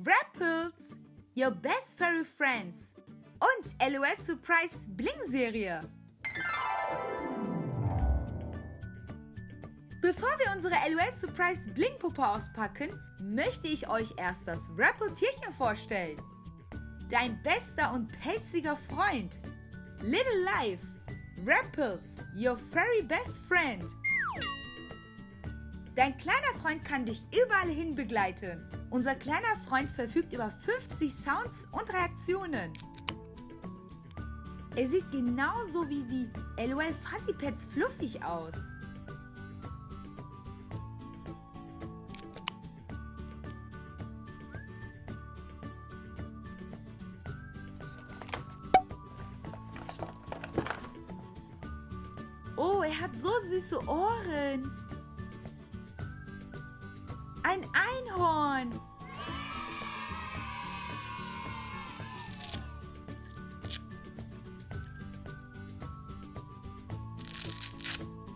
Rapples, Your Best Furry Friends und LOS Surprise Bling-Serie. Bevor wir unsere LOS Surprise Bling-Puppe auspacken, möchte ich euch erst das Rapple-Tierchen vorstellen. Dein bester und pelziger Freund, Little Life, Rapples, Your Furry Best Friend. Dein kleiner Freund kann dich überall hin begleiten. Unser kleiner Freund verfügt über 50 Sounds und Reaktionen. Er sieht genauso wie die LOL Fuzzy Pets fluffig aus. Oh, er hat so süße Ohren. Ein Einhorn.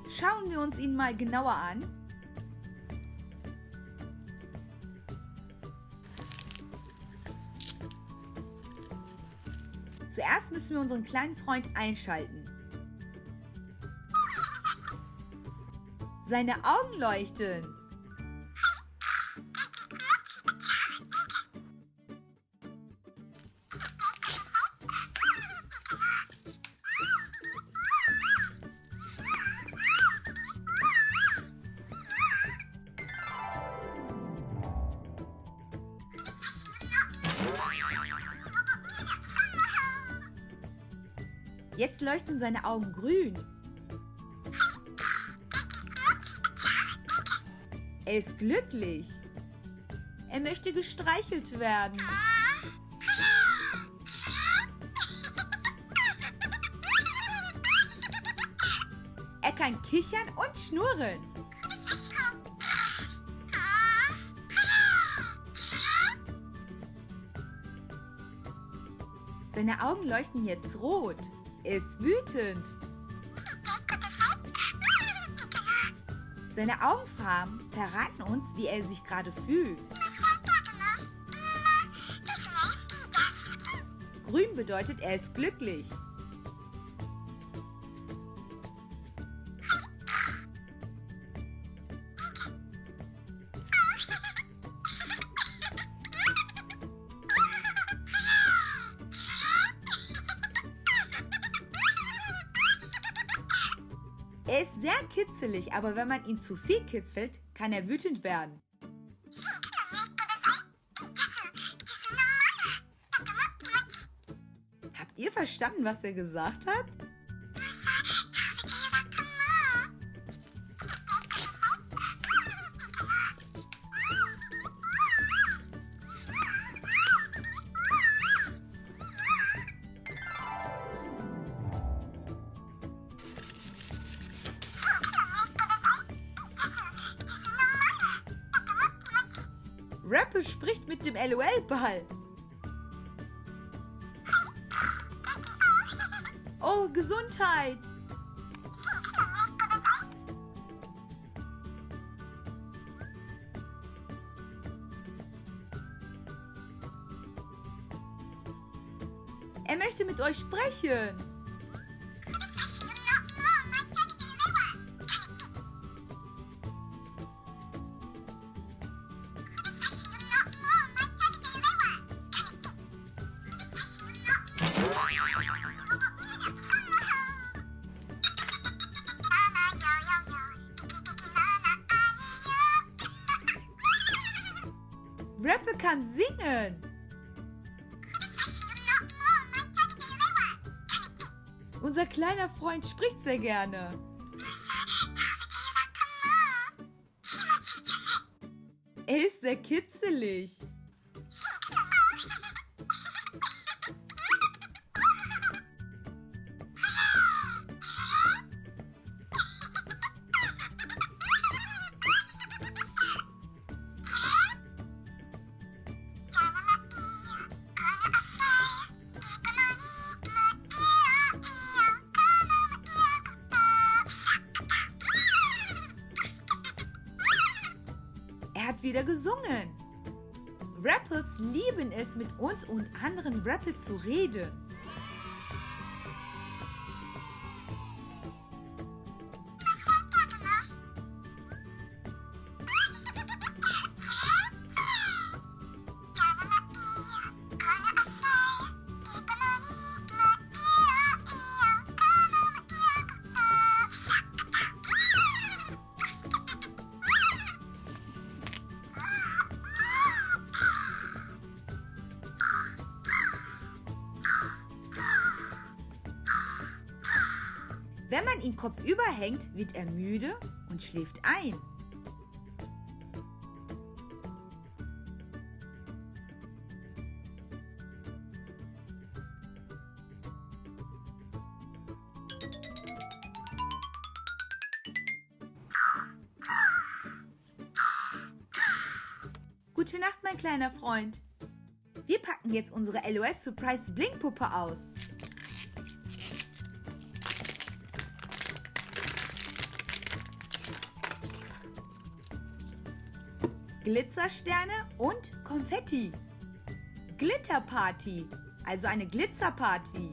Schauen wir uns ihn mal genauer an. Zuerst müssen wir unseren kleinen Freund einschalten. Seine Augen leuchten. Jetzt leuchten seine Augen grün. Er ist glücklich. Er möchte gestreichelt werden. Er kann kichern und schnurren. Seine Augen leuchten jetzt rot. Er ist wütend. Seine Augenfarben verraten uns, wie er sich gerade fühlt. Grün bedeutet, er ist glücklich. Er ist sehr kitzelig, aber wenn man ihn zu viel kitzelt, kann er wütend werden. Habt ihr verstanden, was er gesagt hat? Rapple spricht mit dem LOL-Ball. Oh, Gesundheit! Er möchte mit euch sprechen. Rapple kann singen. Unser kleiner Freund spricht sehr gerne. Er ist sehr kitzelig. Er hat wieder gesungen. Rapples lieben es, mit uns und anderen Rapples zu reden. Wenn man ihn kopfüber hängt, wird er müde und schläft ein. Gute Nacht, mein kleiner Freund. Wir packen jetzt unsere LOS Surprise Blinkpuppe aus. Glitzersterne und Konfetti. Glitterparty, also eine Glitzerparty.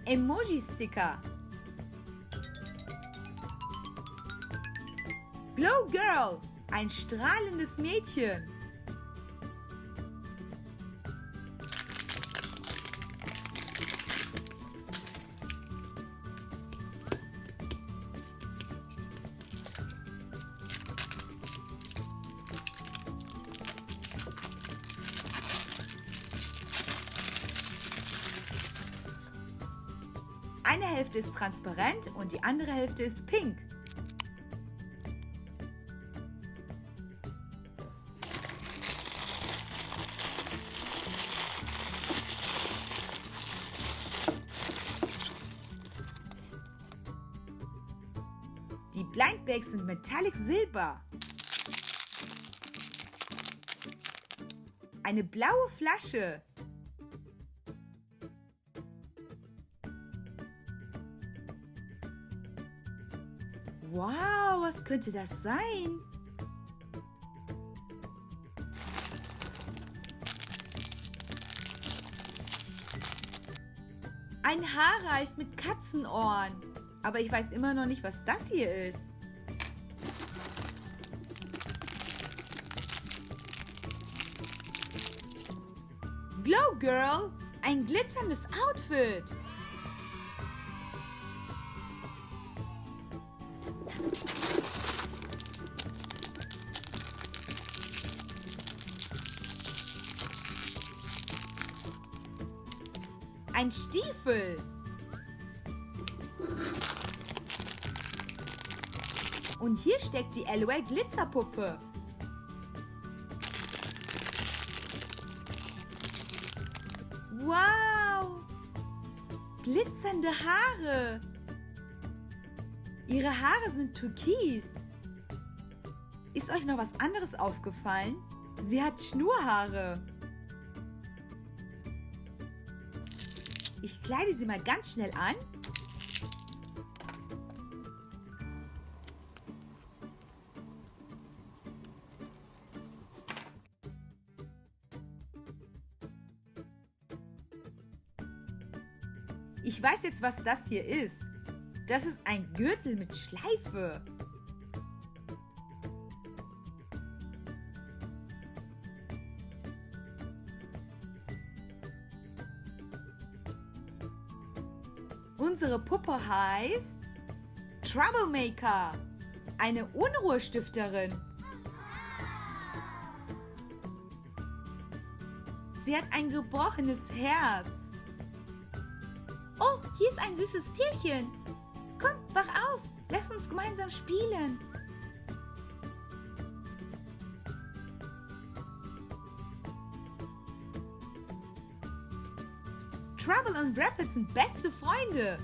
Emoji-Sticker. Glow Girl, ein strahlendes Mädchen. Eine Hälfte ist transparent und die andere Hälfte ist pink. Die Blindbags sind Metallic Silber. Eine blaue Flasche. Wow, was könnte das sein? Ein Haarreif mit Katzenohren. Aber ich weiß immer noch nicht, was das hier ist. Glow Girl, ein glitzerndes Outfit. Ein Stiefel. Und hier steckt die LOL Glitzerpuppe. Wow! Glitzernde Haare. Ihre Haare sind türkis. Ist euch noch was anderes aufgefallen? Sie hat Schnurhaare. Ich kleide sie mal ganz schnell an. Ich weiß jetzt, was das hier ist. Das ist ein Gürtel mit Schleife. Unsere Puppe heißt Troublemaker, eine Unruhestifterin. Sie hat ein gebrochenes Herz. Oh, hier ist ein süßes Tierchen. Komm, wach auf, lass uns gemeinsam spielen. Trouble und Rapples sind beste Freunde.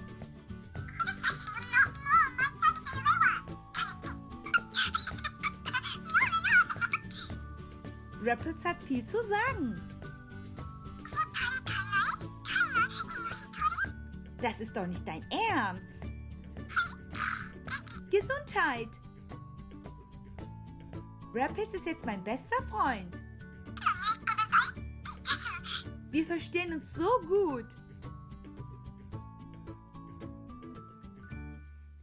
Rapples hat viel zu sagen. Das ist doch nicht dein Ernst. Gesundheit. Rapids ist jetzt mein bester Freund. Wir verstehen uns so gut.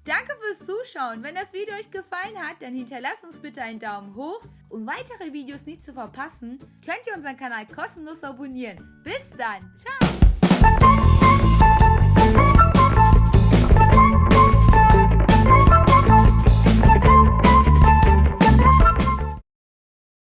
Danke fürs Zuschauen. Wenn das Video euch gefallen hat, dann hinterlasst uns bitte einen Daumen hoch. Um weitere Videos nicht zu verpassen, könnt ihr unseren Kanal kostenlos abonnieren. Bis dann. Ciao.